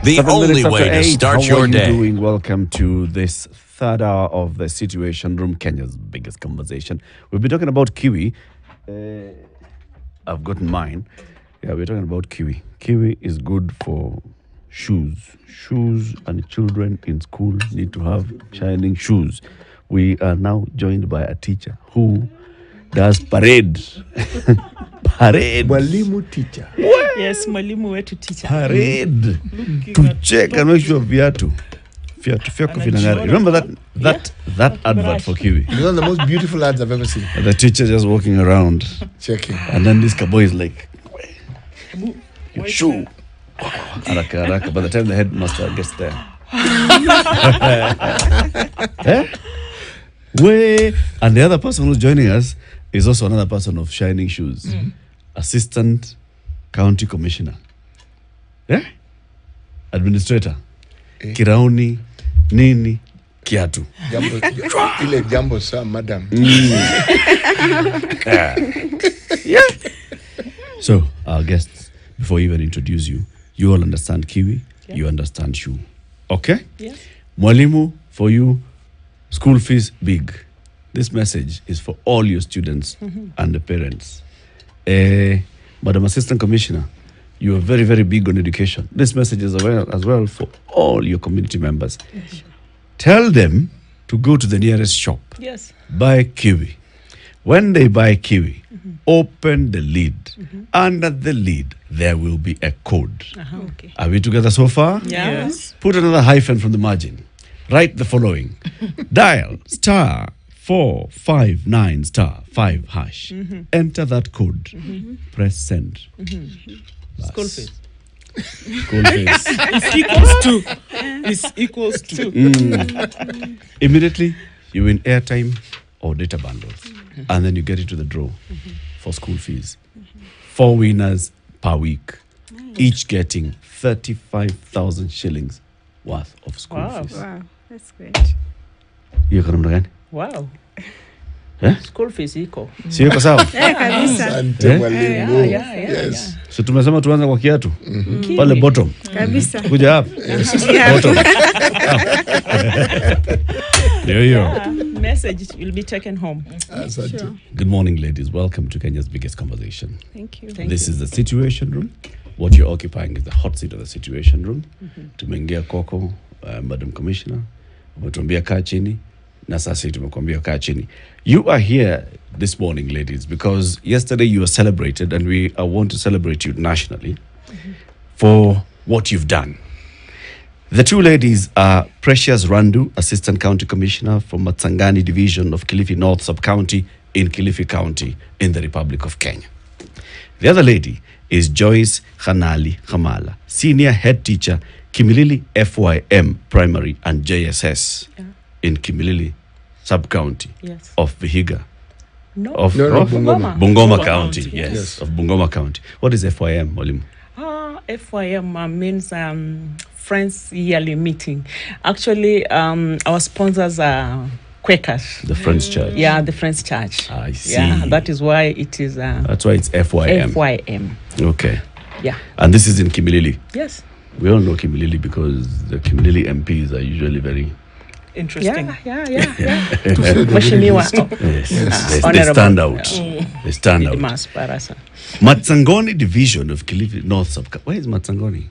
The only way to start your day. How are you doing? Welcome to this third hour of the Situation Room, Kenya's biggest conversation. We'll be talking about kiwi. I've gotten mine. Yeah, we're talking about kiwi. Kiwi is good for shoes. Shoes, and children in school need to have shining shoes. We are now joined by a teacher who does parade. Parade. Mwalimu teacher. Yes, mwalimu wetu teacher. Parade. To check and make sure viatu. Remember that advert for kiwi? It's one of the most beautiful ads I've ever seen. The teacher just walking around. Checking. And then this cowboy is like, your shoe. Haraka, haraka. By the time the headmaster gets there. Way. And the other person who's joining us is also another person of shining shoes. Assistant County Commissioner. Yeah? Administrator. Kirauni, nini, kiatu. Ile jambo sa, madam. Yeah. So, our guests, before I even introduce you, you all understand kiwi, you understand shoe. Okay? Yes. Mwalimu, for you, school fees big. This message is for all your students and the parents. Madam Assistant Commissioner, you are very, very big on education. This message is as well for all your community members. Yes, sure. Tell them to go to the nearest shop. Yes. Buy kiwi. When they buy kiwi, open the lid. Under the lid, there will be a code. Okay. Are we together so far? Yes. Put another hyphen from the margin. Write the following. Dial *459*5#. Enter that code. Press send. School fees. School fees. It's equals to. Immediately, you win airtime or data bundles. And then you get into the draw for school fees. 4 winners per week. Each getting 35,000 shillings worth of school fees. Wow, that's great. Hiyo kwa namna gani? Wow. Eh? School fees iko. Sio kwa sawa? Kabisa. Asante mwalimu. Yeah. Yes. So tumesema tuanze kwa kiatu. Pale bottom. Kabisa. Kuja up. Bottom. Yo. Message will be taken home. Asante. Sure. Good morning, ladies. Welcome to Kenya's biggest conversation. Thank you. This is the Situation Room. What you're occupying is the hot seat of the Situation Room. Tumeingia kwako, Madam Commissioner. Umetuambia kaa chini. Na sasa tumekuambia kaa chini. You are here this morning, ladies, because yesterday you were celebrated, and we want to celebrate you nationally for what you've done. The two ladies are Precious Randu, Assistant County Commissioner from Matsangani Division of Kilifi North Sub-County in Kilifi County in the Republic of Kenya. The other lady is Joyce Khanali Khamala, Senior Head Teacher, Kimilili FYM Primary and JSS in Kimilili Sub-County of Vihiga. Of Bungoma County. Yes, of Bungoma County. What is FYM, Mwalimu? FYM means Friends Yearly Meeting. Actually, our sponsors are Quakers. The Friends Church. Yeah, the Friends Church. I see. Yeah, that is why it is... That's why it's FYM. FYM. Okay. Yeah. And this is in Kimilili. Yes. We all know Kimilili because the Kimilili MPs are usually very... Interesting. Yeah. Mheshimiwa. Yes. They stand out. They stand out. Matsangoni Division of Kilifi North Sub-County. Where is Matsangoni?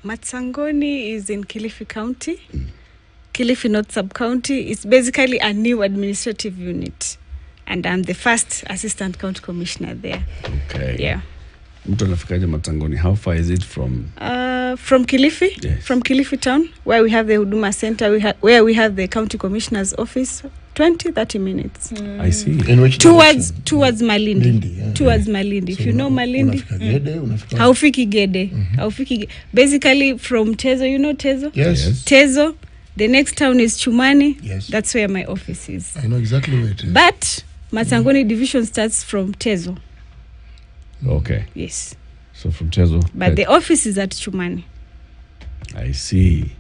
Matsangoni is in Kilifi County. Kilifi North Sub-County is basically a new administrative unit. And I'm the first Assistant County Commissioner there. Okay. Yeah. Mtu anafikaje Matsangoni? How far is it from? From Kilifi. Yes. From Kilifi town, where we have the Huduma Center, where we have the County Commissioner's office. 20-30 minutes. I see. Towards Malindi. Yeah, towards Malindi. If so you know Malindi. Haufiki Gede. Haufiki. Basically from Tezo, you know Tezo? Yes. Tezo. The next town is Chumani. Yes. That's where my office is. I know exactly where it is. But Matsangoni division starts from Tezo. Okay. Yes. So from Tezo. But the office is at Chumani. I see.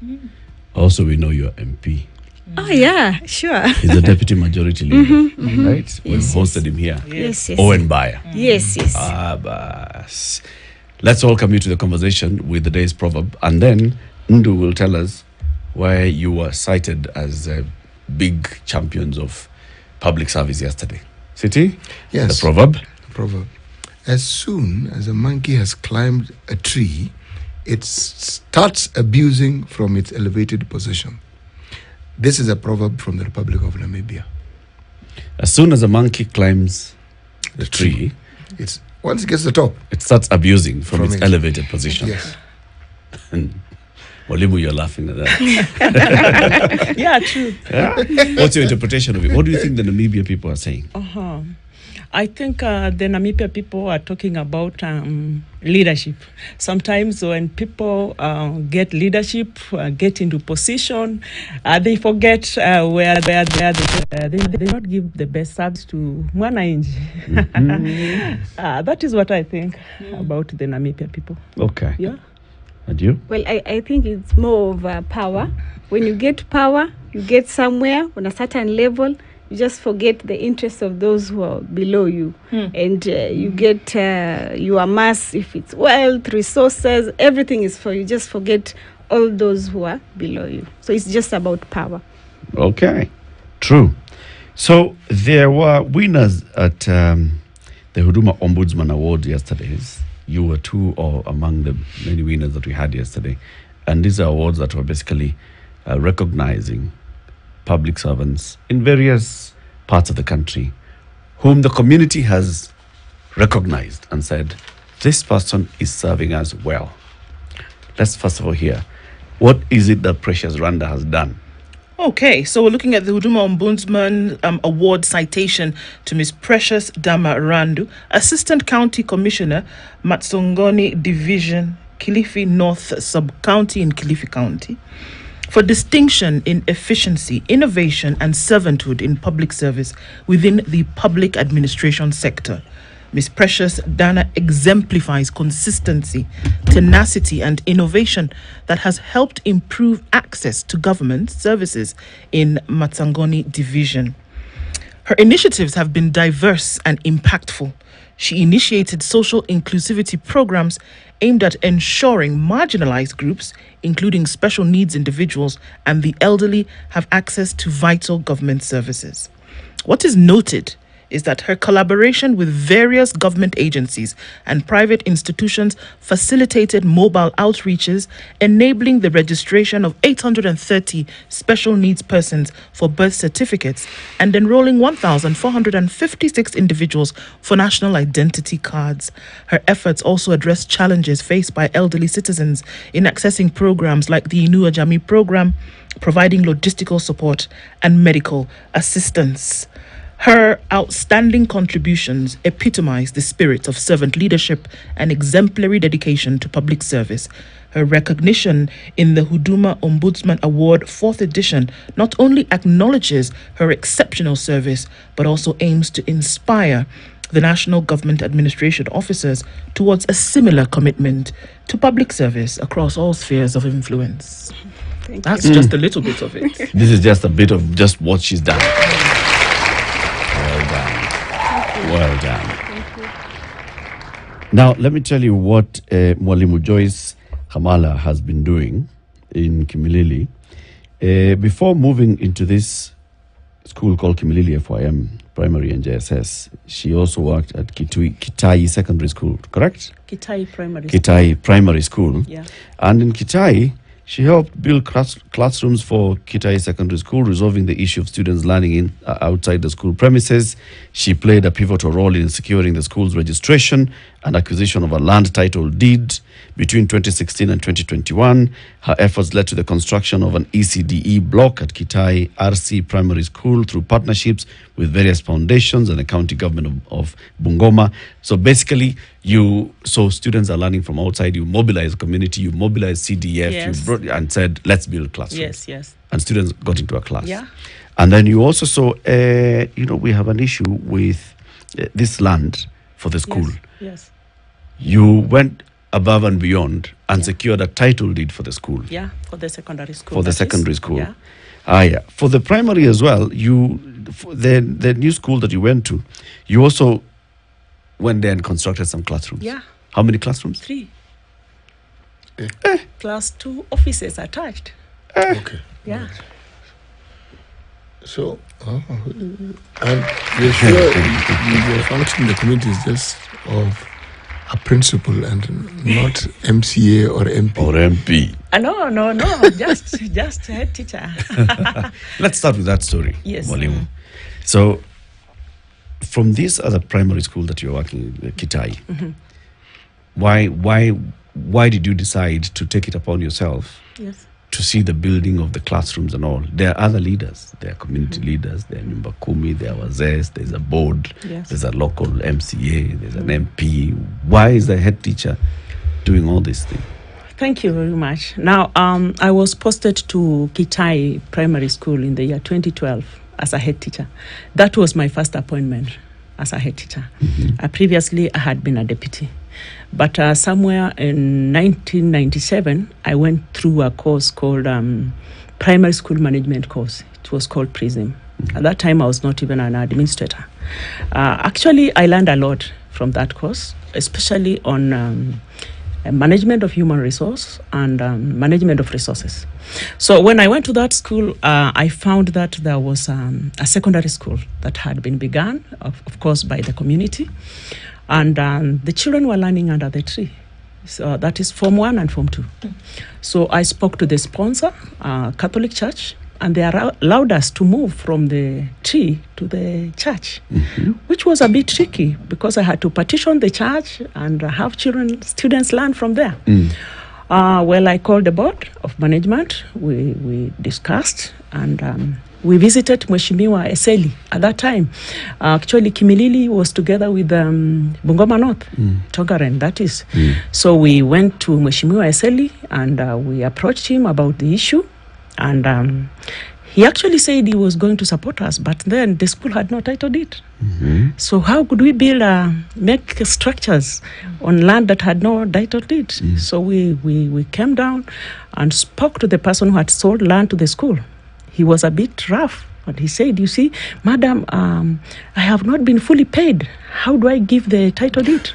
Also, we know you're MP. Oh, yeah, sure. He's the deputy majority leader, right? We've hosted him here. Yes. Owen Bayer. Yes. Bas. Let's all commute to the conversation with the day's proverb. And then Ndu will tell us why you were cited as big champions of public service yesterday. City? Yes. The proverb? Proverb. As soon as a monkey has climbed a tree, it starts abusing from its elevated position. This is a proverb from the Republic of Namibia. As soon as a monkey climbs the tree, It's once it gets to the top. it starts abusing from its it. elevated position. Yes. Walimu, you're laughing at that. Yeah, true. Yeah? What's your interpretation of it? What do you think the Namibia people are saying? I think the Namibia people are talking about leadership. Sometimes when people get leadership, get into position, they forget where they are. They not give the best service to Mwananchi. That is what I think about the Namibia people. Okay. Yeah. And you? Well, I think it's more of power. When you get power, you get somewhere on a certain level, you just forget the interests of those who are below you. And you get, you amass, if it's wealth, resources, everything is for you. Just forget all those who are below you. So it's just about power. Okay. True. So there were winners at the Huduma Ombudsman Award yesterday. You were two or among the many winners that we had yesterday. And these are awards that were basically recognizing public servants in various parts of the country whom the community has recognized and said, this person is serving us well. Let's first of all hear, what is it that Precious Randa has done? Okay, so we're looking at the Huduma Ombudsman Award citation to Ms. Precious Dama Randu, Assistant County Commissioner, Matsongoni Division, Kilifi North Sub-County in Kilifi County, for distinction in efficiency, innovation, and servanthood in public service within the public administration sector. Ms. Precious Dana exemplifies consistency, tenacity, and innovation that has helped improve access to government services in Matsangoni Division. Her initiatives have been diverse and impactful. She initiated social inclusivity programs aimed at ensuring marginalized groups, including special needs individuals and the elderly, have access to vital government services. What is noted is that her collaboration with various government agencies and private institutions facilitated mobile outreaches, enabling the registration of 830 special needs persons for birth certificates and enrolling 1,456 individuals for national identity cards. Her efforts also address challenges faced by elderly citizens in accessing programs like the Inua Jamii program, providing logistical support and medical assistance. Her outstanding contributions epitomize the spirit of servant leadership and exemplary dedication to public service. Her recognition in the Huduma Ombudsman Award 4th edition not only acknowledges her exceptional service, but also aims to inspire the national government administration officers towards a similar commitment to public service across all spheres of influence. That's just a little bit of it. This is just a bit of just what she's done. Well done. Now, let me tell you what Mwalimu Joyce Kamala has been doing in Kimilili. Before moving into this school called Kimilili FYM Primary and JSS, she also worked at Kitai Secondary School, correct? Kitai Primary Kitai Primary School. Yeah. And in Kitai, she helped build classrooms for Kitai Secondary School, resolving the issue of students learning outside the school premises. She played a pivotal role in securing the school's registration and acquisition of a land title deed between 2016 and 2021. Her efforts led to the construction of an ECDE block at Kitai RC Primary School through partnerships with various foundations and the county government of Bungoma. So basically, so students are learning from outside. You mobilize community, you mobilize CDF, Yes. you brought and said, let's build classrooms. Yes, yes. And students got into a class. Yeah. And then you also saw, we have an issue with this land for the school. Yes. You went above and beyond and secured a title deed for the school. Yeah, for the secondary school. For the that is. secondary school. Yeah. Yeah. For the primary as well, the new school that you went to, you also went there and constructed some classrooms. Yeah. How many classrooms? 3. Plus 2 offices attached. Okay. Yeah. So, and you're sure your function in the community is just of a principal and not MCA or MP? Or MP. No. just head teacher. Let's start with that story. Yes. Mwalimu. So, from this other primary school that you're working in, Kitai, why did you decide to take it upon yourself Yes. to see the building of the classrooms and all? There are other leaders. There are community leaders. There are Nyumba Kumi. There are wazes. There's a board. Yes. There's a local MCA. There's an MP. Why is the head teacher doing all these things? Thank you very much. Now, I was posted to Kitai Primary School in the year 2012 as a head teacher. That was my first appointment as a head teacher. Previously, I had been a deputy. But somewhere in 1997, I went through a course called Primary School Management course. It was called PRISM. At that time, I was not even an administrator. Actually, I learned a lot from that course, especially on management of human resource and management of resources. So when I went to that school, I found that there was a secondary school that had been begun, of course, by the community. And the children were learning under the tree. So that is Form 1 and Form 2. So I spoke to the sponsor, Catholic Church, and they allowed us to move from the tree to the church, which was a bit tricky because I had to partition the church and have students learn from there. Well, I called the board of management. We discussed and we visited Mheshimiwa Eseli at that time. Actually, Kimilili was together with Bungoma North, Tongaren, that is. So we went to Mheshimiwa Eseli and we approached him about the issue. And he actually said he was going to support us, but then the school had not titled it. So how could we make structures on land that had no titled it? So we came down and spoke to the person who had sold land to the school. He was a bit rough, but he said, you see, madam, I have not been fully paid. How do I give the title deed?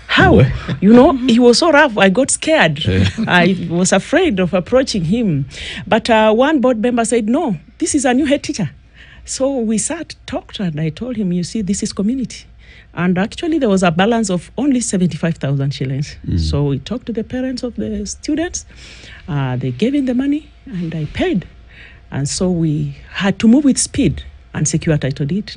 How? He was so rough. I got scared. I was afraid of approaching him. But one board member said, no, this is a new head teacher. So we talked, and I told him, you see, this is community. And actually, there was a balance of only 75,000 shillings. So we talked to the parents of the students. They gave in the money, and I paid. And so we had to move with speed and secure title deed.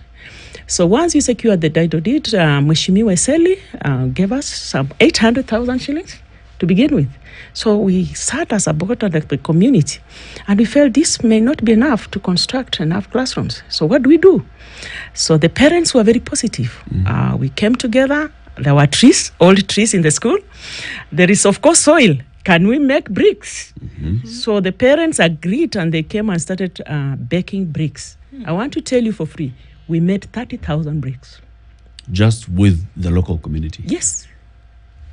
So once we secured the title deed, Mheshimiwa Eseli gave us some 800,000 shillings to begin with. So we sat as a board at the community, and we felt this may not be enough to construct enough classrooms. So what do we do? So the parents were very positive. We came together. There were trees, old trees in the school. There is, of course, soil. Can we make bricks? So the parents agreed, and they came and started baking bricks. I want to tell you for free, we made 30,000 bricks. Just with the local community? Yes,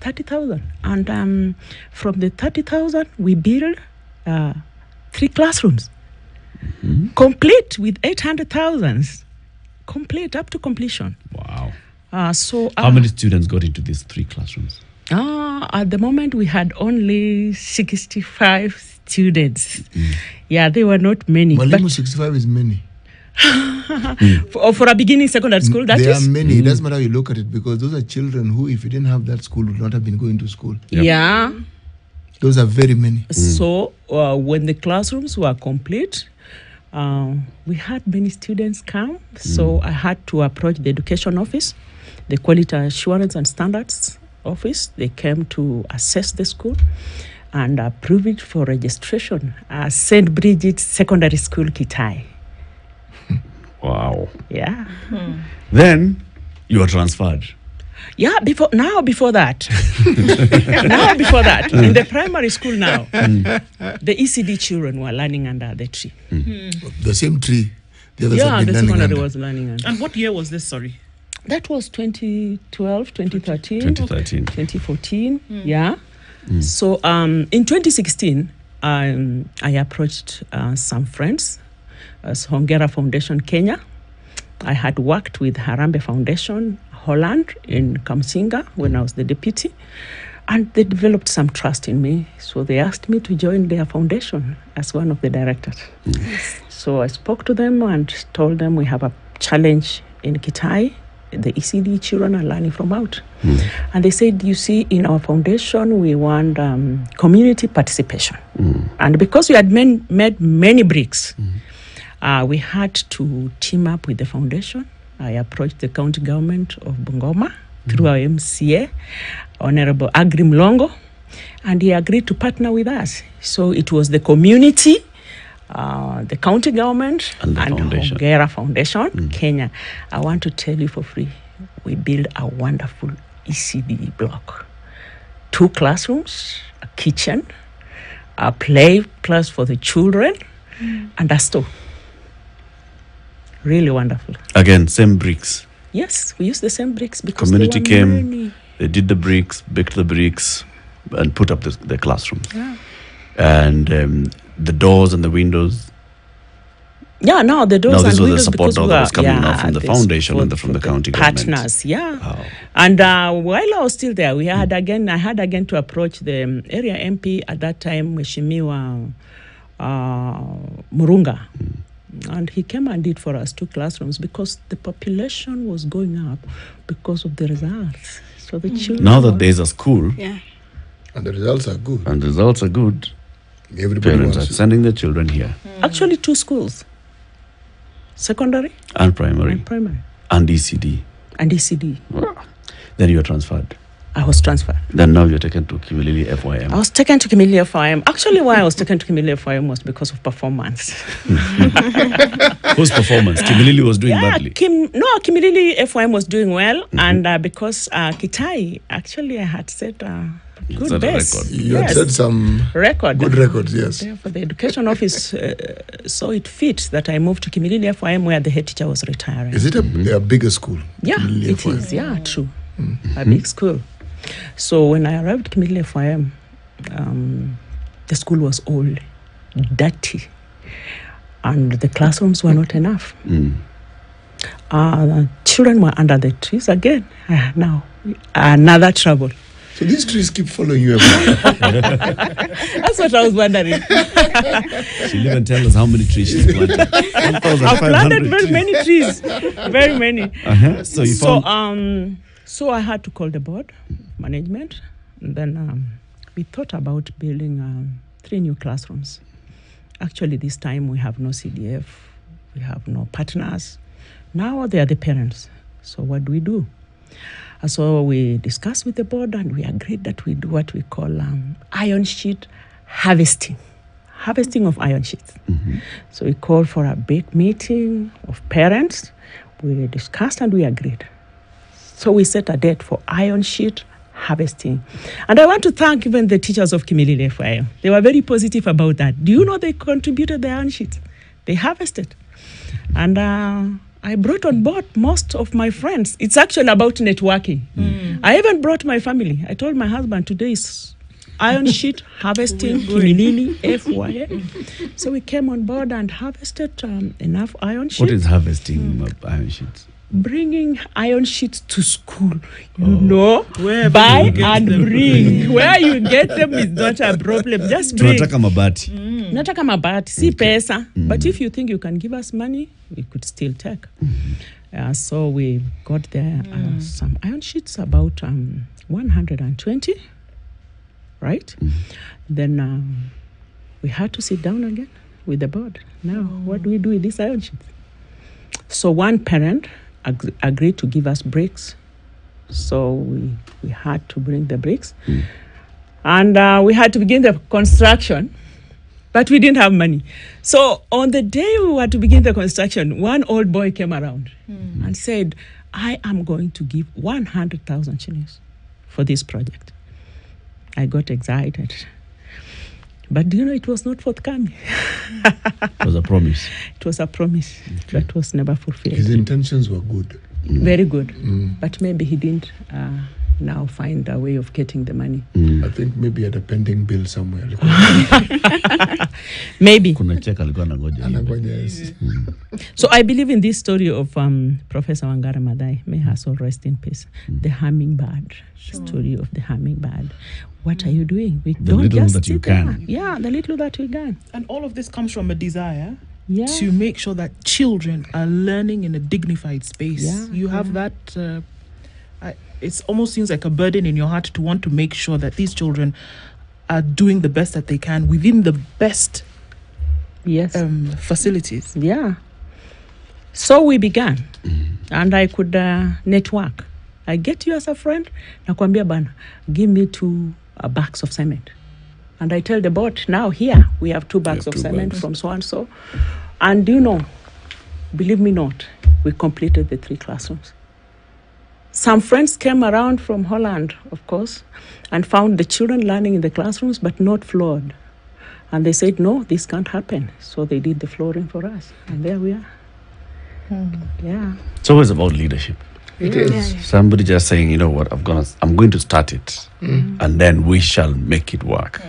30,000. And from the 30,000, we built 3 classrooms, complete with 800,000, complete up to completion. Wow. So how many students got into these 3 classrooms? At the moment, we had only 65 students. Yeah, they were not many. Mwalimu, 65 is many. For a beginning secondary school, there are many. It doesn't matter how you look at it, because those are children who, if you didn't have that school, would not have been going to school. Yeah. Those are very many. So when the classrooms were complete, we had many students come. So I had to approach the education office, the quality assurance and standards office. They came to assess the school and approve it for registration as St. Bridget Secondary School, Kitai. Wow. Yeah. Then you were transferred. Yeah, before that. In the primary school now, the ECD children were learning under the tree. The same tree. The others Yeah, have been the learning secondary under. was learning under. And what year was this, sorry? That was 2012, 2013. 2013. 2014, yeah. So in 2016, I approached some friends as Hongera Foundation Kenya. I had worked with Harambe Foundation Holland in Kamsinga when I was the deputy. And they developed some trust in me. So they asked me to join their foundation as one of the directors. So I spoke to them and told them we have a challenge in Kitai. The ECD children are learning from out. And they said, you see, in our foundation, we want community participation. And because we had made many bricks, we had to team up with the foundation. I approached the county government of Bungoma through our MCA, Honorable Agri Mlongo, and he agreed to partner with us. So it was the community, the county government, And the foundation. Hongera Foundation, Kenya. I want to tell you for free, we built a wonderful ECD block. 2 classrooms, a kitchen, a play place for the children, and a store. Really wonderful. Again, same bricks. Yes, we used the same bricks because Community there were came, many. they did the bricks, baked the bricks, and put up the classrooms. Yeah. And the doors and the windows. Yeah, no, the doors Now, and this was the windows support because now we that were- was coming now from the this foundation for- and from the for county government. partners. Yeah. Wow. And while I was still there, I had again to approach the area MP at that time, Mheshimiwa Murunga. And he came and did for us 2 classrooms because the population was going up because of the results. So the children. Now that there's a school Yeah. And the results are good. and the results are good, Everybody parents are wants to. sending their children here. Actually, 2 schools, secondary And primary and primary, and ECD. and ECD. Then you are transferred. I was transferred. Then now you're taken to Kimilili FYM. I was taken to Kimilili FIM. Actually, why I was taken to Kimilili FIM was because of performance. Whose performance? Kimilili was doing badly. Kimilili FIM was doing well, and because Kitai, actually, I had set a good Set a base. record. You had set some record. good records, yes. Therefore, the education office saw it fit that I moved to Kimilili FIM, where the head teacher was retiring. Is it a bigger school? Yeah, Kimilili it FIM? is. Yeah, true. A big school. So when I arrived at Kimilili FIM, the school was old, dirty, and the classrooms were not enough. Children were under the trees again. Now, another trouble. So these trees keep following you everywhere. That's what I was wondering. She'll even tell us how many trees she's planted. I've planted very many trees, very many. So you So, found... so I had to call the board management. And then we thought about building 3 new classrooms. Actually, this time we have no CDF, we have no partners. Now they are the parents. So what do we do? So we discussed with the board and we agreed that we do what we call iron sheet harvesting of iron sheets. So we called for a big meeting of parents. We discussed and we agreed. So we set a date for iron sheet harvesting. And I want to thank even the teachers of Kimilili FIM. They were very positive about that. Do you know they contributed the iron sheets? They harvested. And I brought on board most of my friends. It's actually about networking. I even brought my family. I told my husband, today is iron sheet harvesting, Kimilili FYM. So we came on board and harvested enough iron sheets. What is harvesting iron sheets? Bringing iron sheets to school, you know, Wherever buy you get and them. bring. Where you get them is not a problem. Just bring. Tunataka mabati. Nataka mabati, si pesa. But if you think you can give us money, we could still take. So we got there some iron sheets, about 120, right? Then we had to sit down again with the board. Now, what do we do with these iron sheets? So one parent agreed to give us bricks. So we had to bring the bricks. And we had to begin the construction. But we didn't have money. So on the day we were to begin the construction, one old boy came around and said, I am going to give 100,000 shillings for this project. I got excited. But do you know, it was not forthcoming. It was a promise. It was a promise that was never fulfilled. His intentions were good. Very good. But maybe he didn't now find a way of getting the money. I think maybe he had a pending bill somewhere. Maybe. Kuna cheka alikuwa anangoja. Anangoja, yes. So I believe in this story of Professor Wangara Maathai, may her soul rest in peace. The hummingbird, story of the hummingbird. What are you doing? We The don't little just that you sit there. can. Yeah, the little that we can. And all of this comes from a desire Yeah. to make sure that children are learning in a dignified space. Yeah, You have that. It almost seems like a burden in your heart to want to make sure that these children are doing the best that they can within the best Yes. facilities. Yeah. So we began, and I could network. I get you as a friend, nakwambia bana, give me 2 bags of cement. And I tell the board, now here, we have 2 bags of cement from so-and-so. And you know, believe me not, we completed the 3 classrooms. Some friends came around from Holland, of course, and found the children learning in the classrooms, but not floored. And they said, no, this can't happen. So they did the flooring for us. And there we are. Yeah. It's always about leadership. It is. Somebody just saying, you know what, I'm going to start it, and then we shall make it work.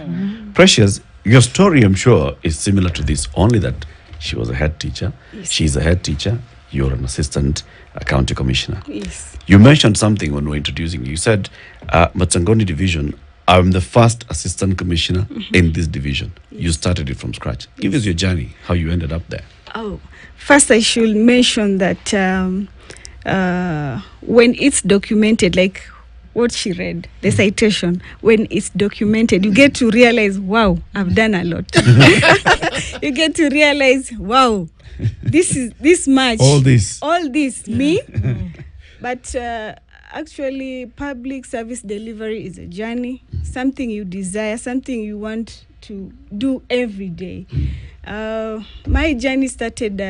Precious, your story, I'm sure, is similar to this, only that she was a head teacher. Yes. She's a head teacher. You're an assistant county commissioner. Yes. You mentioned something when we were introducing you. You said, Matsangoni division, I'm the first assistant commissioner in this division. You started it from scratch. Give us your journey, how you ended up there. Oh, first I should mention that when it's documented, like what she read, the citation, when it's documented, you get to realize, wow, I've done a lot. You get to realize, wow, this is this much. All this, me. But actually, public service delivery is a journey, something you desire, something you want to do every day. My journey started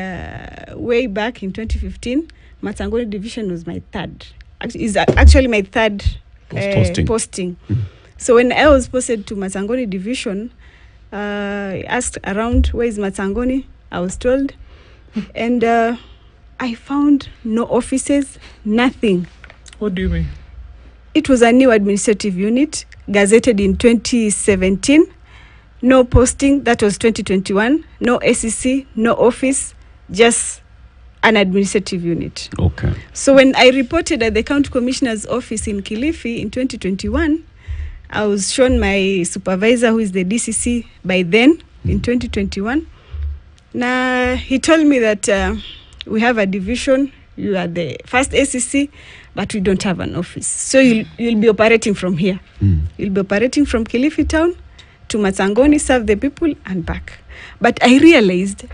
way back in 2015. Matangoni division was my third. Is actually my third posting. So when I was posted to Matangoni division, I asked around, where is Matangoni? I was told. And I found no offices, nothing. What do you mean? It was a new administrative unit, gazetted in 2017. No posting, that was 2021. No SEC, no office, just an administrative unit. okay. So when I reported at the county commissioner's office in Kilifi in 2021, I was shown my supervisor, who is the DCC by then, in 2021. Now, he told me that we have a division, you are the first SEC, but we don't have an office. So you'll be operating from here. You'll be operating from Kilifi town to Matsangoni, serve the people, and back. But I realized,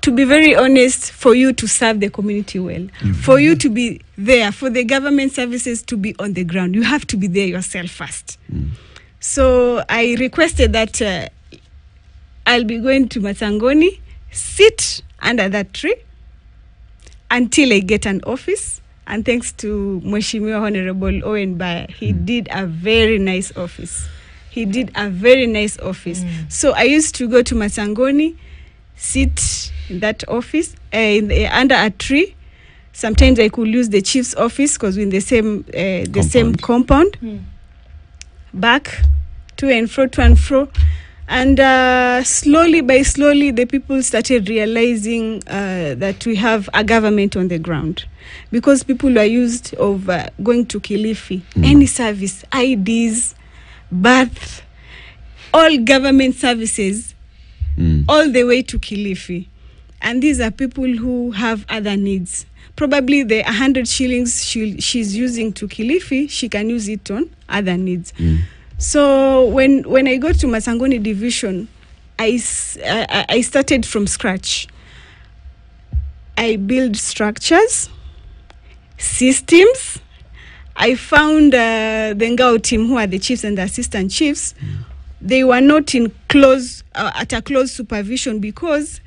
to be very honest, for you to serve the community well, for you to be there, for the government services to be on the ground, you have to be there yourself first. So I requested that I'll be going to Matsangoni, sit under that tree until I get an office. And thanks to Mheshimiwa Honorable Owen Baya, he did a very nice office. So I used to go to Matsangoni, sit in that office under a tree. Sometimes I could use the chief's office because we're in the same compound. Back to and fro. And slowly, the people started realizing that we have a government on the ground, because people are used of going to Kilifi, any service, IDs, birth, all government services, all the way to Kilifi. And these are people who have other needs. Probably the 100 shillings she's using to Kilifi, she can use it on other needs. So when I got to Matsangoni division, I started from scratch. I built structures, systems. I found the Ngao team, who are the chiefs and the assistant chiefs. They were not in at a close supervision, because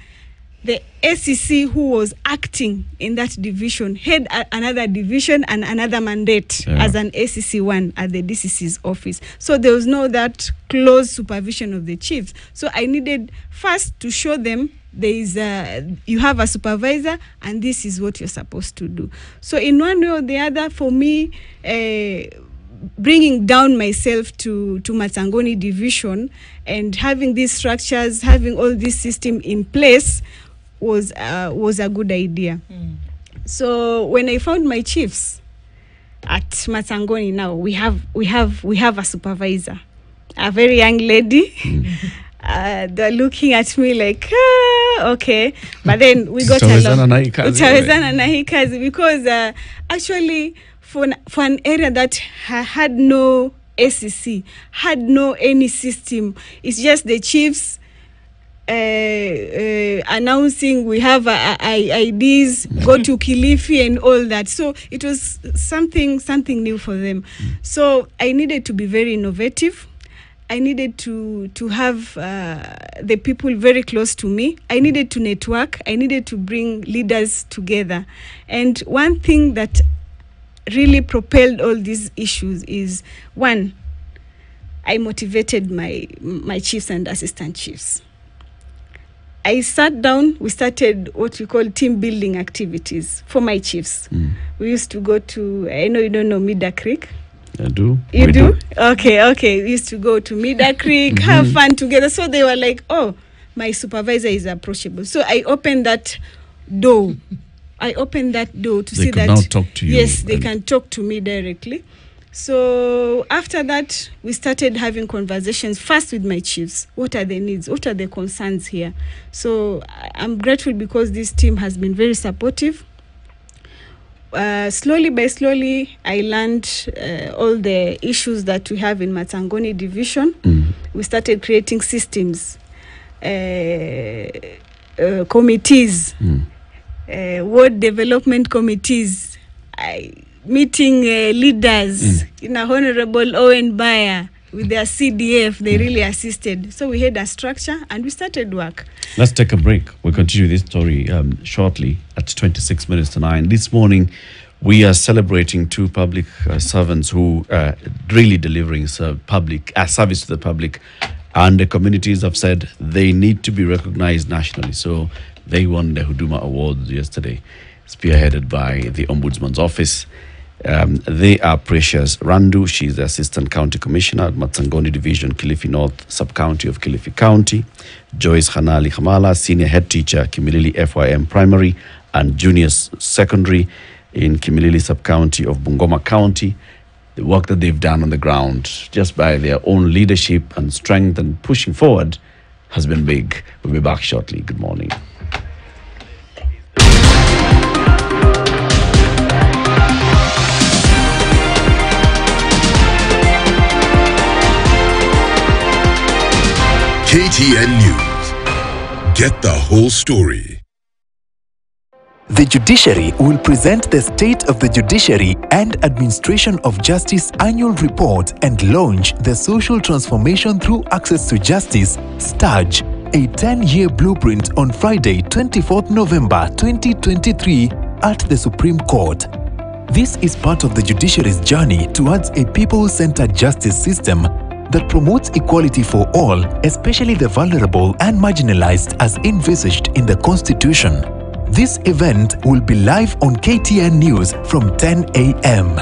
the SEC who was acting in that division had another division and another mandate as an SEC1 at the DCC's office. So there was no that close supervision of the chiefs. So I needed first to show them you have a supervisor and this is what you're supposed to do. So in one way or the other, for me, bringing down myself to Matsangoni division and having these structures, having all this system in place was a good idea. So when I found my chiefs at Matsangoni, now we have a supervisor, a very young lady. They're looking at me like, okay. But then we got along. Because actually for an area that had no SEC, had no any system, it's just the chiefs announcing we have IDs, go to Kilifi and all that. So it was something new for them. So I needed to be very innovative. I needed to have the people very close to me. I needed to network. I needed to bring leaders together. And one thing that really propelled all these issues is, one, I motivated my chiefs and assistant chiefs. I sat down, we started what we call team building activities for my chiefs. We used to go to, I know you don't know Mida Creek. I do. You do? Okay. We used to go to Mida Creek, have fun together. So they were like, oh, my supervisor is approachable. So I opened that door. To see that. They can now talk to you. Yes, they can talk to me directly. So after that, we started having conversations first with my chiefs. What are their needs? What are their concerns here? So I'm grateful because this team has been very supportive. Slowly by slowly, I learned all the issues that we have in Matsangoni division. We started creating systems, committees, ward development committees, meeting leaders. Honorable Owen Bayer with their CDF, they really assisted. So we had a structure and we started work. Let's take a break. We'll continue this story shortly at 26 minutes to 9. This morning, we are celebrating two public servants who are really delivering service to the public. And the communities have said they need to be recognized nationally. So they won the Huduma Awards yesterday, spearheaded by the Ombudsman's Office. They are Precious Randu. She's the Assistant County Commissioner at Matsangoni Division, Kilifi North, Sub-County of Kilifi County. Joyce Hanali Hamala, Senior Head Teacher, Kimilili FYM Primary and Junior Secondary in Kimilili Sub-County of Bungoma County. The work that they've done on the ground, just by their own leadership and strength and pushing forward, has been big. We'll be back shortly. Good morning. KTN News. Get the whole story. The judiciary will present the State of the Judiciary and Administration of Justice Annual Report and launch the Social Transformation Through Access to Justice, STAJ, a 10-year blueprint on Friday, 24th November 2023 at the Supreme Court. This is part of the judiciary's journey towards a people-centered justice system that promotes equality for all, especially the vulnerable and marginalized as envisaged in the Constitution. This event will be live on KTN News from 10 a.m.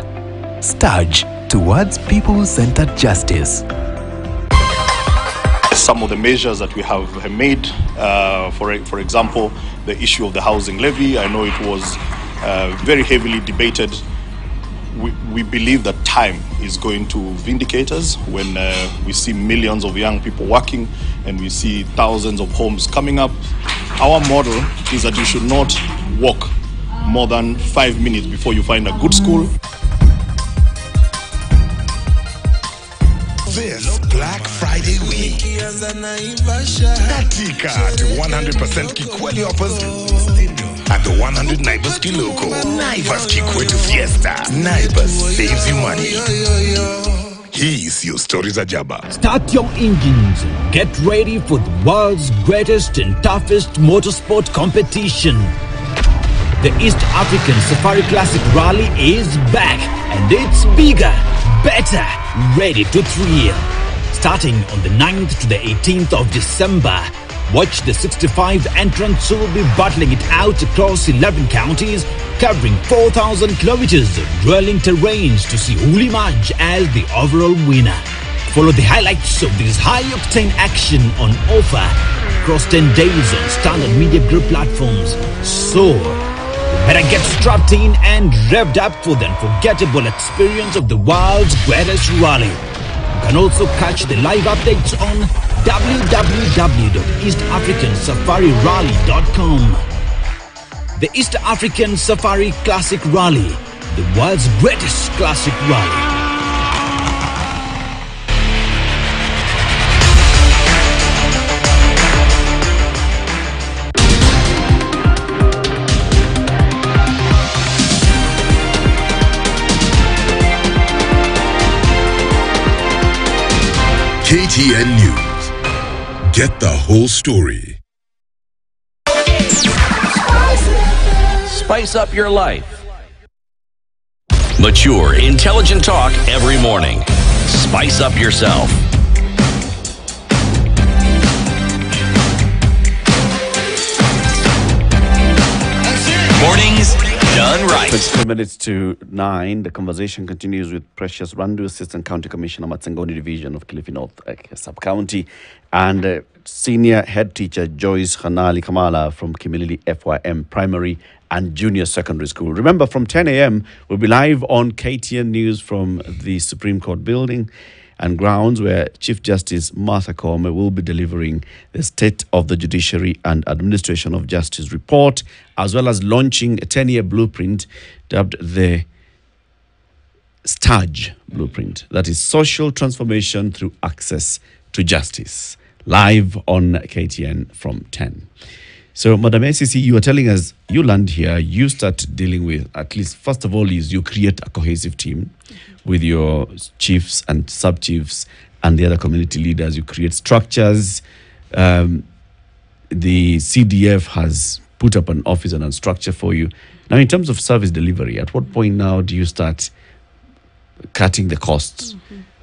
STAJ, towards people-centered justice. Some of the measures that we have made, for example, the issue of the housing levy, I know it was very heavily debated. We believe that time is going to vindicate us when we see millions of young people working and we see thousands of homes coming up. Our model is that you should not walk more than 5 minutes before you find a good school. This Black Friday week, Katika to 100% Kikweli offers at the 100 Naivas Kiloko. Naivas Kikwetu Fiesta. Naivas saves you money. Here's your stories Ajaba. Start your engines. Get ready for the world's greatest and toughest motorsport competition. The East African Safari Classic Rally is back, and it's bigger, better, ready to thrill. Starting on the 9th to the 18th of December, Watch the 65th entrance who will be battling it out across 11 counties, covering 4,000 kilometers of dwelling terrains to see who will emerge as the overall winner. Follow the highlights of this high-octane action on offer across 10 days on standard media group platforms. So, better get strapped in and revved up for the unforgettable experience of the world's greatest rally. You can also catch the live updates on www.eastafricansafarirally.com. The East African Safari Classic Rally, the world's greatest classic rally. KTN News. Get the whole story. Spice up your life. Mature, intelligent talk every morning. Spice up yourself. Mornings done right. 22 minutes to 9. The conversation continues with Precious Randu, Assistant County Commissioner, Matsangoni Division of Kilifi North Sub-County, and Senior Head Teacher Joyce Hanali Kamala from Kimilili FYM Primary and Junior Secondary School. Remember, from 10 a.m., we'll be live on KTN News from the Supreme Court building and grounds, where Chief Justice Martha Koome will be delivering the State of the Judiciary and Administration of Justice report, as well as launching a 10-year blueprint dubbed the STAJ blueprint. That is Social Transformation Through Access to Justice. Live on KTN from 10. So, Madam ACC, you are telling us you land here, you start dealing with, at least, first of all, is you create a cohesive team with your chiefs and sub-chiefs and the other community leaders. You create structures. The CDF has put up an office and a structure for you. Now, in terms of service delivery, at what point now do you start cutting the costs?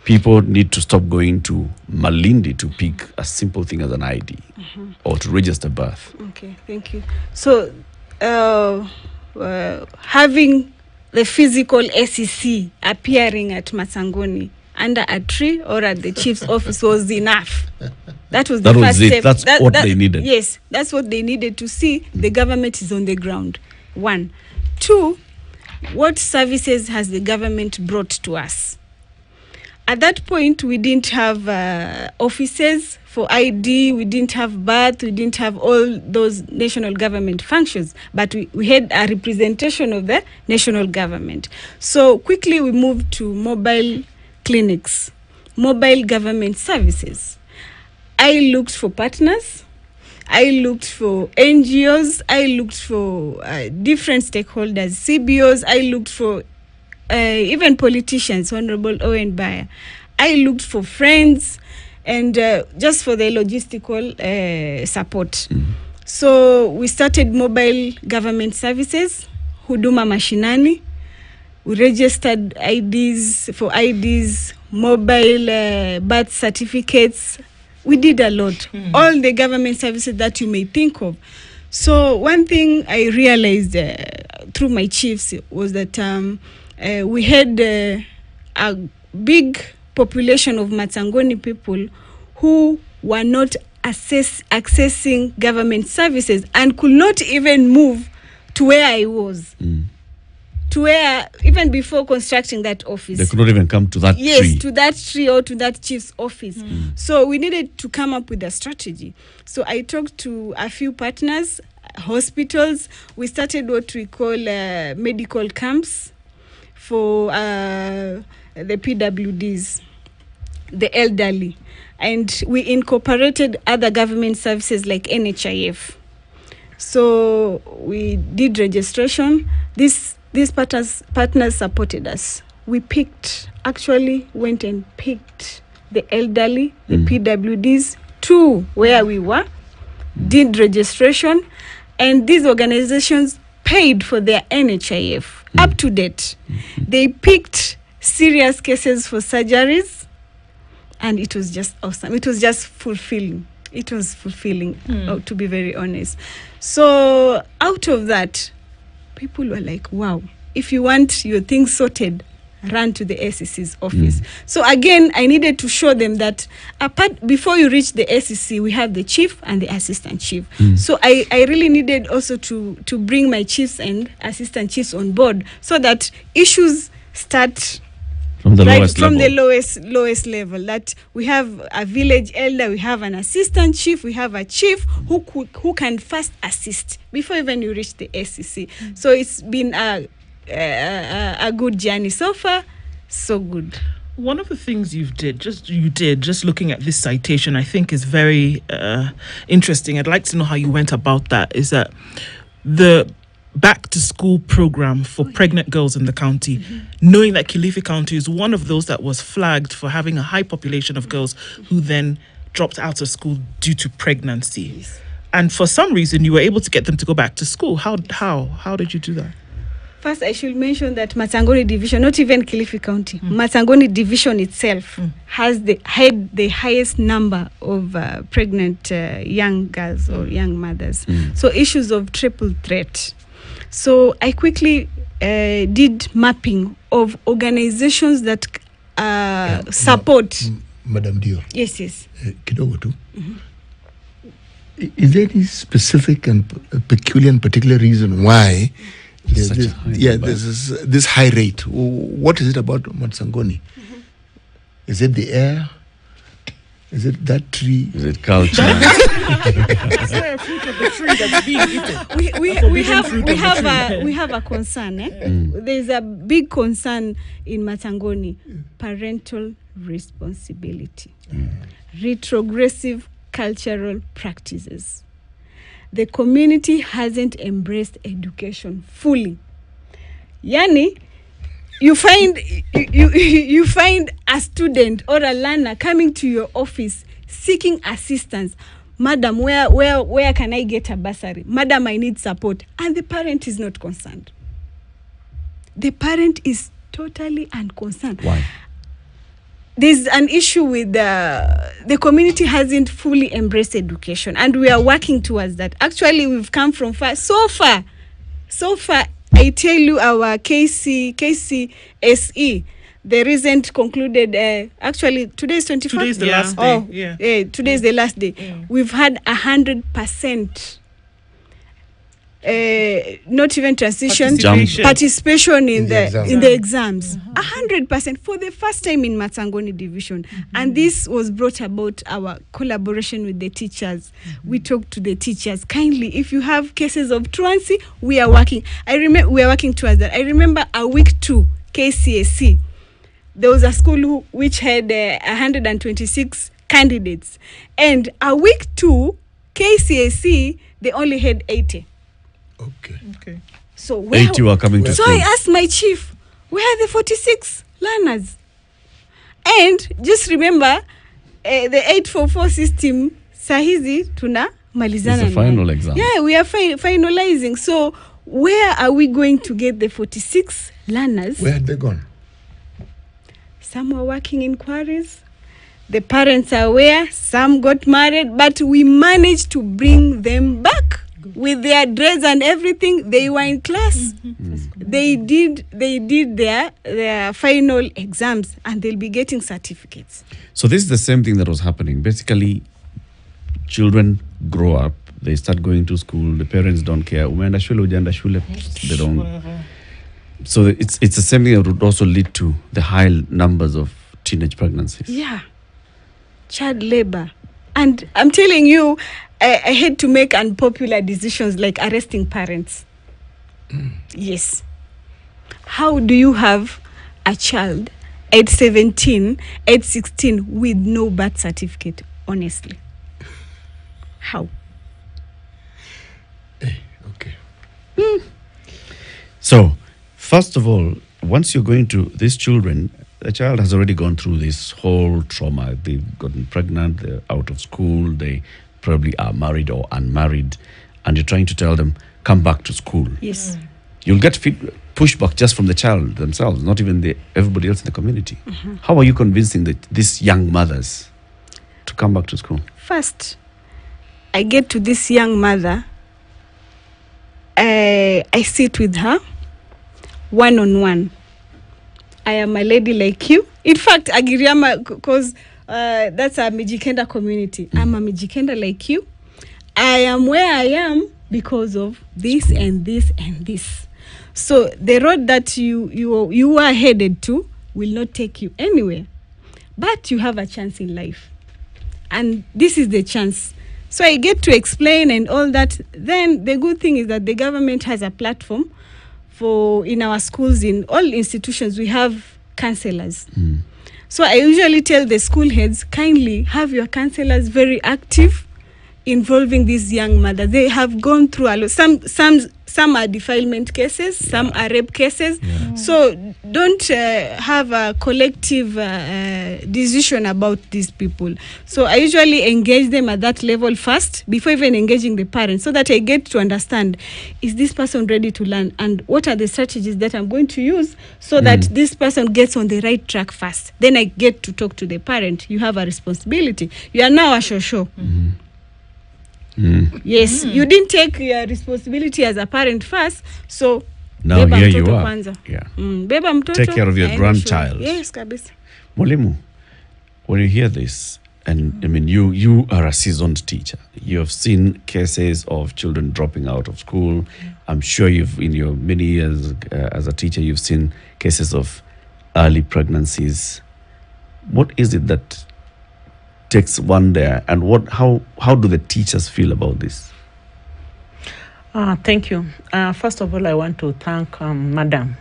People need to stop going to Malindi to pick a simple thing as an ID or to register birth. Okay, thank you. So, having the physical SEC appearing at Matsangoni under a tree or at the chief's office was enough. That was the first step. That's what they needed. Yes, that's what they needed to see. The government is on the ground. 1. 2, what services has the government brought to us? At that point, we didn't have offices for ID, we didn't have birth, we didn't have all those national government functions, but we had a representation of the national government. So quickly we moved to mobile clinics, mobile government services. I looked for partners, I looked for NGOs, I looked for different stakeholders, CBOs, I looked for even politicians, Honorable Owen Bayer. I looked for friends and just for the logistical support. So we started mobile government services, Huduma Mashinani. We registered IDs, mobile birth certificates. We did a lot. All the government services that you may think of. So one thing I realized through my chiefs was that we had a big population of Matsangoni people who were not accessing government services and could not even move to where I was. To where, even before constructing that office. They could not even come to that tree. Yes, to that tree or to that chief's office. So we needed to come up with a strategy. So I talked to a few partners, hospitals. We started what we call medical camps for the PWDs, the elderly. And we incorporated other government services like NHIF. So we did registration. These partners supported us. We went and picked the elderly, the PWDs, to where we were, did registration, and these organizations paid for their NHIF up to date. They picked serious cases for surgeries, and it was just awesome. It was just fulfilling. It was fulfilling, to be very honest. So out of that, people were like, wow, if you want your things sorted, run to the SEC's office. So again, I needed to show them that before you reach the SEC, we have the chief and the assistant chief. So I really needed also to bring my chiefs and assistant chiefs on board so that issues start from the lowest level. That we have a village elder, we have an assistant chief, we have a chief who can first assist before even you reach the SEC. So it's been a good journey so far, so good. One of the things you did just looking at this citation, I think is very interesting. I'd like to know how you went about that. Is that the back to school program for pregnant girls in the county, knowing that Kilifi County is one of those that was flagged for having a high population of girls who then dropped out of school due to pregnancy. Yes. And for some reason you were able to get them to go back to school. How did you do that? First, I should mention that Matangoni Division, not even Kilifi County, Matangoni Division itself had the highest number of pregnant young girls or young mothers. So issues of triple threat. So I quickly did mapping of organizations that support. Madam Dio. Yes. Kidogo tu. Is there any specific and peculiar and particular reason why there's this high rate? What is it about Matsangoni? Is it the air? Is it that tree? Is it culture? Is there a fruit of the tree that's being eaten? We have a concern. There's a big concern in Matangoni: parental responsibility, retrogressive cultural practices. The community hasn't embraced education fully. Yani, you find a student or a learner coming to your office seeking assistance. Madam, where can I get a bursary? Madam, I need support. And the parent is not concerned. The parent is totally unconcerned. Why? There's an issue with the community hasn't fully embraced education, and we are working towards that. Actually, we've come from far. So far, I tell you, our KCSE, the recent concluded, actually, today is 24th. Today's the last day. Today is the last day. We've had 100%, not even transition, participation in the exams. 100% for the first time in Matangoni Division. And this was brought about our collaboration with the teachers. We talked to the teachers kindly. If you have cases of truancy, we are working. We are working towards that. I remember a week 2 KCSE. There was a school which had 126 candidates, and a week 2 KCSE they only had 80. Okay. So 80 were coming to school. So I asked my chief, where are the 46 learners? And just remember, the 844 system, sahizi tuna malizana. It's the final exam. Yeah, we are finalizing. So where are we going to get the 46 learners? Where had they gone? Some were working in quarries. The parents are aware. Some got married, but we managed to bring them back. With their dress and everything, they were in class. They did their final exams, and they'll be getting certificates. So this is the same thing that was happening. Basically, children grow up, they start going to school, the parents don't care. Umeenda shule, hujaenda shule, they don't. So it's the same thing that would also lead to the high numbers of teenage pregnancies. Yeah. Child labor. And I'm telling you, I had to make unpopular decisions like arresting parents. Yes. How do you have a child at 17, at 16 with no birth certificate, honestly? How? Okay. So, first of all, once you're going to these children, the child has already gone through this whole trauma. They've gotten pregnant, they're out of school, they probably are married or unmarried, and you're trying to tell them, come back to school. Yes. You'll get pushback just from the child themselves, not even everybody else in the community. How are you convincing these young mothers to come back to school? First, I get to this young mother, I sit with her one-on-one. I am a lady like you. In fact, Agiriama, because that's a Mijikenda community. I'm a Mijikenda like you. I am where I am because of this and this and this. So the road that you are headed to will not take you anywhere. But you have a chance in life. And this is the chance. So I get to explain and all that. Then the good thing is that the government has a platform for in our schools, in all institutions, we have counselors. So I usually tell the school heads, kindly have your counselors very active, involving these young mothers. They have gone through a lot. Some are defilement cases, some are rape cases. So don't have a collective decision about these people. So I usually engage them at that level first before even engaging the parents, so that I get to understand, is this person ready to learn, and what are the strategies that I'm going to use so that this person gets on the right track first. Then I get to talk to the parent. You have a responsibility. You are now a shosho. Yes, you didn't take your responsibility as a parent first, so now beba here you mtoto are. kwanza. Yeah. Beba mtoto, Take care of your aende grandchild. shule. Yes, kabisa. Mwalimu, when you hear this, and I mean, you are a seasoned teacher. You have seen cases of children dropping out of school. I'm sure you've, in your many years as a teacher, you've seen cases of early pregnancies. What is it that takes one there, and how do the teachers feel about this? Thank you. First of all, I want to thank Madam,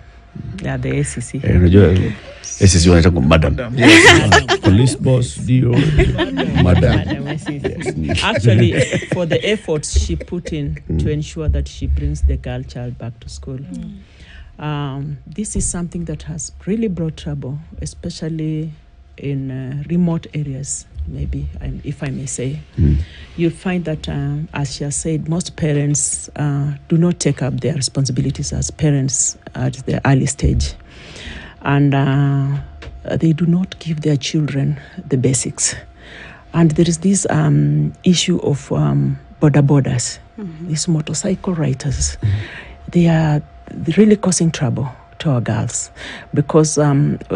the ACC. ACC wanaita madam. Police boss, DO, madam. Actually, for the efforts she put in to ensure that she brings the girl child back to school. This is something that has really brought trouble, especially in remote areas, maybe, if I may say. You'll find that, as she has said, most parents do not take up their responsibilities as parents at the early stage. And they do not give their children the basics. And there is this issue of borders, these motorcycle riders. They are really causing trouble to our girls, because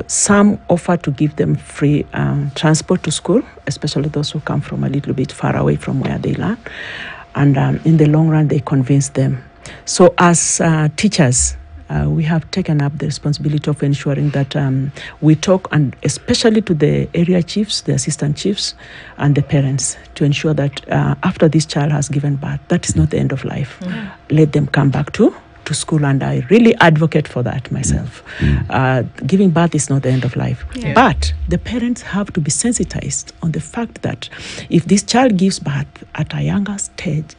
some offer to give them free transport to school, especially those who come from a little bit far away from where they learn. And in the long run, they convince them. So as teachers, we have taken up the responsibility of ensuring that we talk, and especially to the area chiefs, the assistant chiefs, and the parents, to ensure that after this child has given birth, that is not the end of life. Let them come back to school, and I really advocate for that myself. Giving birth is not the end of life. But the parents have to be sensitized on the fact that if this child gives birth at a younger stage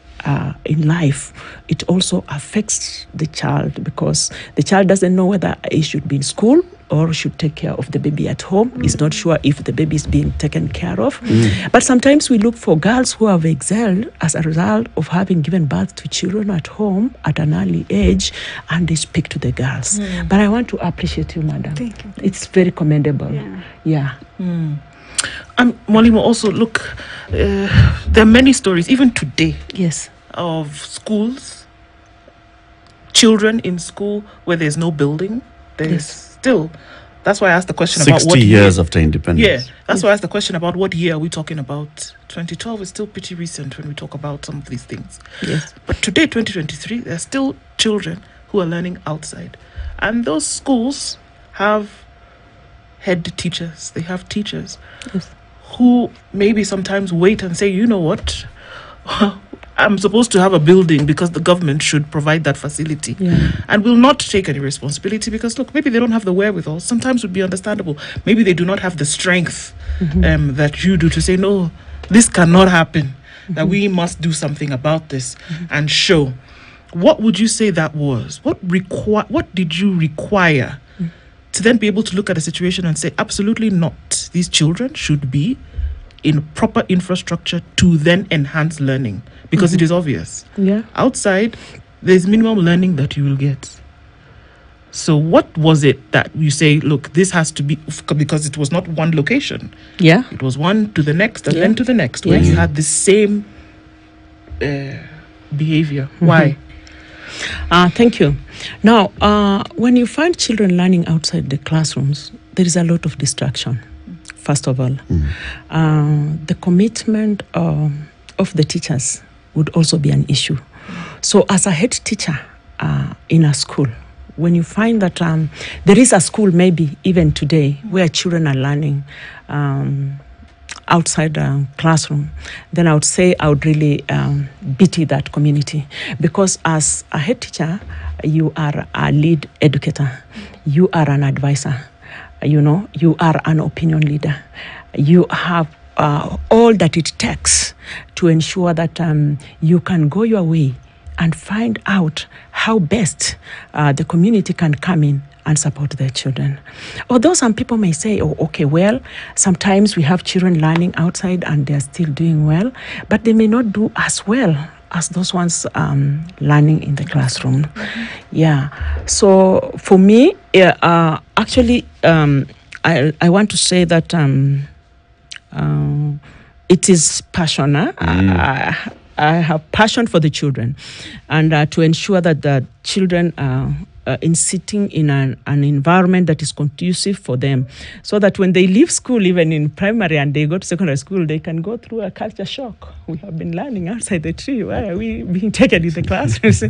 in life, it also affects the child, because the child doesn't know whether he should be in school or should take care of the baby at home. Is not sure if the baby is being taken care of. But sometimes we look for girls who have excelled as a result of having given birth to children at home at an early age, and they speak to the girls. But I want to appreciate you, madam. Thank you. It's very commendable. Yeah. Molimo, also look, there are many stories, even today, Yes. of schools, children in school where there's no building. There's still, that's why I asked the question about 60 years after independence. Yeah, that's why I asked the question about what year are we talking about. 2012 is still pretty recent when we talk about some of these things. Yes. But today, 2023, there are still children who are learning outside. And those schools have head teachers. They have teachers who maybe sometimes wait and say, you know what, I'm supposed to have a building because the government should provide that facility, and will not take any responsibility because, look, maybe they don't have the wherewithal. Sometimes would be understandable. Maybe they do not have the strength that you do to say, no, this cannot happen, that we must do something about this and show. What would you say that was? What did you require to then be able to look at a situation and say, absolutely not, these children should be in proper infrastructure to then enhance learning? Because it is obvious. Outside, there's minimum learning that you will get. So what was it that you say, look, this has to be, because it was not one location. Yeah. It was one to the next and then to the next, where you had the same behavior. Why? Thank you. Now, when you find children learning outside the classrooms, there is a lot of distraction, first of all. The commitment of the teachers would also be an issue. So as a head teacher in a school, when you find that there is a school maybe even today where children are learning outside the classroom, then I would say I would really pity that community, because as a head teacher, you are a lead educator, you are an advisor, you are an opinion leader, you have all that it takes to ensure that you can go your way and find out how best the community can come in and support their children. Although some people may say, oh, okay, well, sometimes we have children learning outside and they're still doing well, but they may not do as well as those ones learning in the classroom. Yeah. So for me, actually, I want to say that it is passion. I have passion for the children, and to ensure that the children are in sitting in an environment that is conducive for them, so that when they leave school, even in primary, and they go to secondary school, they can go through a culture shock. We have been learning outside the tree. Why are we being taken in the classrooms?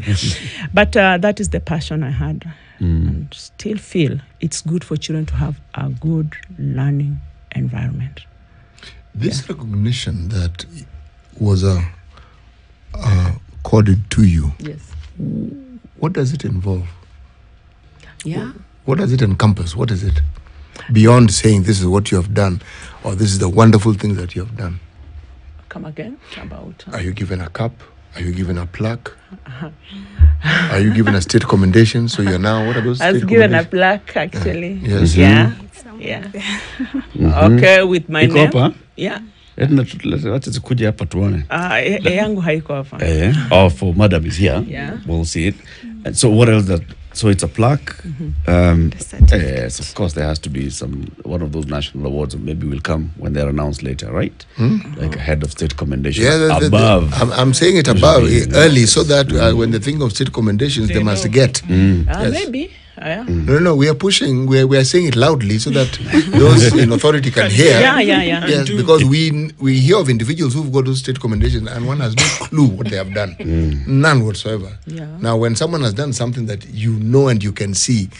But that is the passion I had, and still feel it's good for children to have a good learning environment. This recognition that was accorded to you, yes, what does it involve? Yeah. What does it encompass? What is it? Beyond saying this is what you have done, or this is the wonderful thing that you have done. Come again? About... Are you given a cup? Are you given a plaque? Are you given a state commendation? So you're now, what are those? I was given a plaque, actually. Yes. Yeah. Yeah. Okay, with my Iko name. hapa? Yeah. Wacha zikuja hapa tuone. Yangu haiko hapa. Oh, for madam is here. Yeah. We'll see it. And so what else? So it's a plaque. Yes, of course there has to be one of those national awards. Maybe will come when they're announced later, right? Like a head of state commendation. Yeah, above. I'm saying it above early, so that when they think of state commendations, they must get. Yes. Maybe. Yeah. No, we are pushing. We are saying it loudly so that those in authority can hear. Yeah. Yes, because we hear of individuals who've got those state commendations and one has no clue what they have done, none whatsoever. Yeah. Now, when someone has done something that you know and you can see,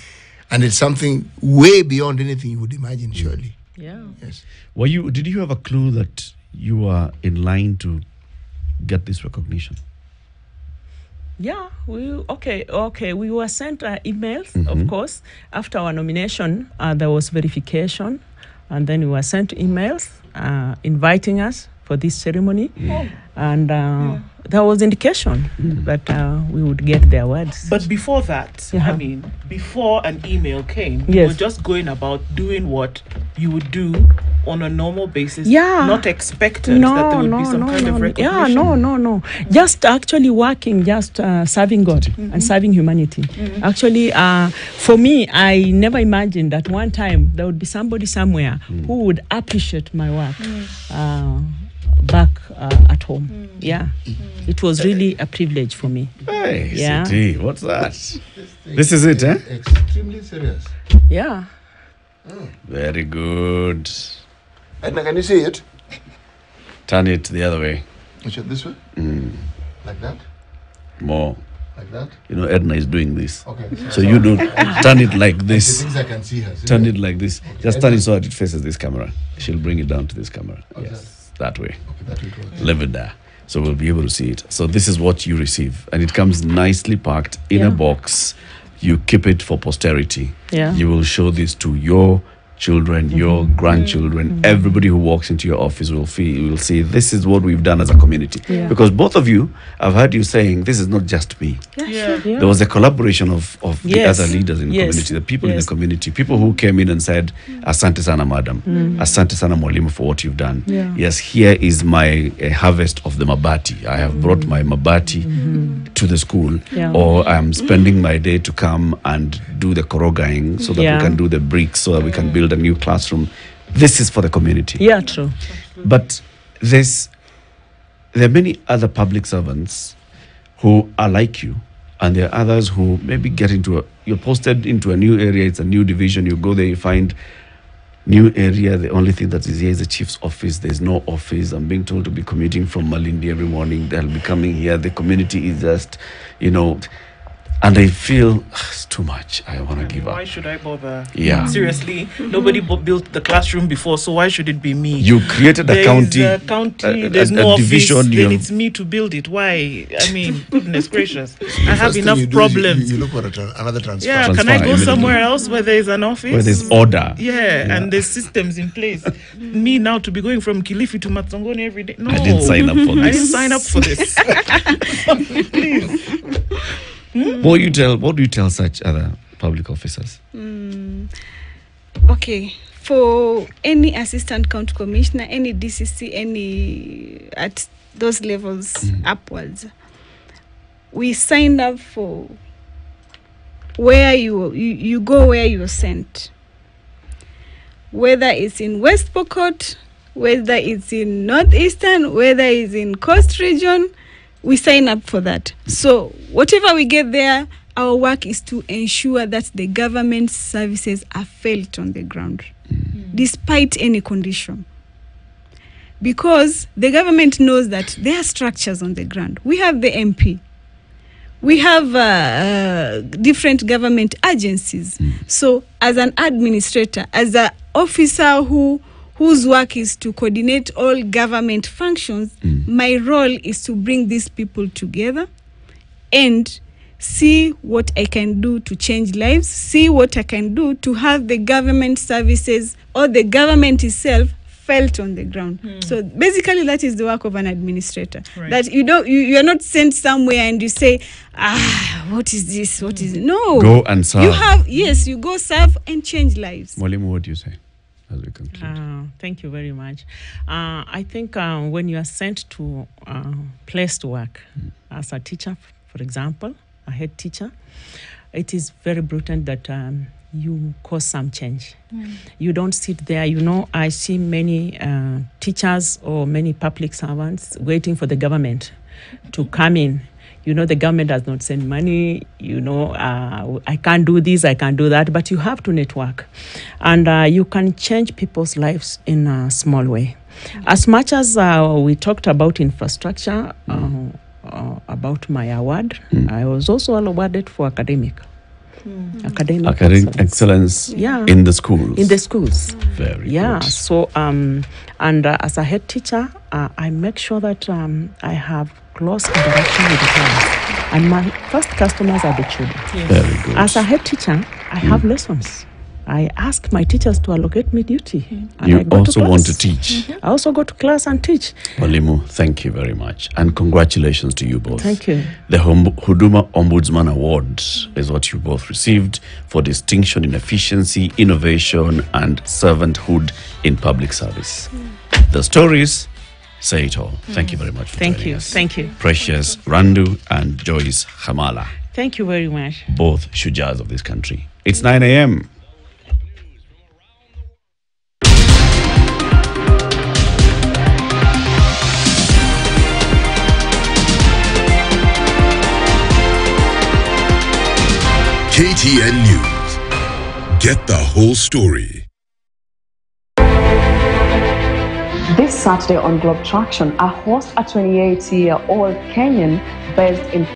and it's something way beyond anything you would imagine, surely. Yeah. Yes. Did you have a clue that you are in line to get this recognition? Yeah, we were sent emails, of course. After our nomination, there was verification, and then we were sent emails inviting us for this ceremony, and there was indication that we would get the awards. But before that, I mean, before an email came, you were just going about doing what you would do on a normal basis, not expectant that there would be some kind of recognition. Yeah, no. Just actually working, just serving God and serving humanity. Actually, for me, I never imagined that one time there would be somebody somewhere who would appreciate my work back at home. Yeah, it was really a privilege for me. Hey, yeah. CT, what's that? This is it, eh? Extremely serious. Yeah. Very good. Edna, can you see it? Turn it the other way. This way? Like that? More. Like that? You know, Edna is doing this. Okay. So you don't turn it like this. The things I can see her. Turn it like this. Just turn it so that it faces this camera. She'll bring it down to this camera. Yes, that way. Okay, that way it works. Leave it there. So we'll be able to see it. So this is what you receive. And it comes nicely packed in a box. You keep it for posterity. Yeah. You will show this to your children, your grandchildren, everybody who walks into your office will see this is what we've done as a community. Yeah. Because both of you, I've heard you saying this is not just me. Yeah. There was a collaboration of the other leaders in the community, the people in the community, people who came in and said, Asante sana, madam. Asante sana, mwalimu, for what you've done. Yeah. Yes, here is my harvest of the mabati. I have brought my mabati to the school, or I'm spending my day to come and do the korogaing so that we can do the bricks, so that we can build a new classroom. This is for the community. Yeah, true. But this there are many other public servants who are like you, and there are others who maybe you're posted into a new area, it's a new division, you go there, you find new area, the only thing that is here is the chief's office, there's no office. I'm being told to be commuting from Malindi every morning, they'll be coming here, the community is just, and I feel it's too much. I want to give up. Why should I bother? Yeah. Seriously, nobody built the classroom before, so why should it be me? You created a county. There's no office. Division. Then it's me to build it. Why? I mean, goodness gracious, I have enough problems. You look for another transfer. Yeah, can I go somewhere else where there is an office? Where there's order. Yeah, and there's systems in place. Me now to be going from Kilifi to Matsongoni every day. No, I didn't sign up for this. I didn't sign up for this. Please. What do you tell such other public officers? Okay, for any assistant county commissioner, any DCC, any at those levels upwards, we signed up for where you go where you're sent. Whether it's in West Pokot, whether it's in Northeastern, whether it's in Coast Region, we sign up for that. So whatever we get there, our work is to ensure that the government services are felt on the ground, despite any condition. Because the government knows that there are structures on the ground. We have the MP. We have different government agencies. So as an administrator, as an officer whose work is to coordinate all government functions, my role is to bring these people together and see what I can do to change lives, see what I can do to have the government services or the government itself felt on the ground. So basically that is the work of an administrator. Right. That you are not sent somewhere and you say, what is this? What is it? No. Go and serve. You go serve and change lives. Mwalimu, what do you say as we conclude? Thank you very much. I think when you are sent to a place to work as a teacher, for example, a head teacher, it is very important that you cause some change. You don't sit there. I see many teachers or many public servants waiting for the government to come in. The government does not send money. I can't do this, I can't do that. But you have to network. And you can change people's lives in a small way. As much as we talked about infrastructure, about my award, I was also awarded for academic excellence in the schools. In the schools. Very good. So as a head teacher, I make sure that I have close interaction with the parents. And my first customers are the children. Yes. Very good. As a head teacher, I have lessons. I ask my teachers to allocate me duty. And you also want to teach. I also go to class and teach. Mwalimu, thank you very much. And congratulations to you both. Thank you. The Huduma Ombudsman Award is what you both received for distinction in efficiency, innovation, and servanthood in public service. The stories say it all. Thank you very much for joining us. Thank you. Precious Randu and Joyce Hamala. Thank you very much. Both shujaz of this country. It's 9 a.m. KTN News. Get the whole story. This Saturday on Globe Traction, I host a 28-year-old Kenyan based in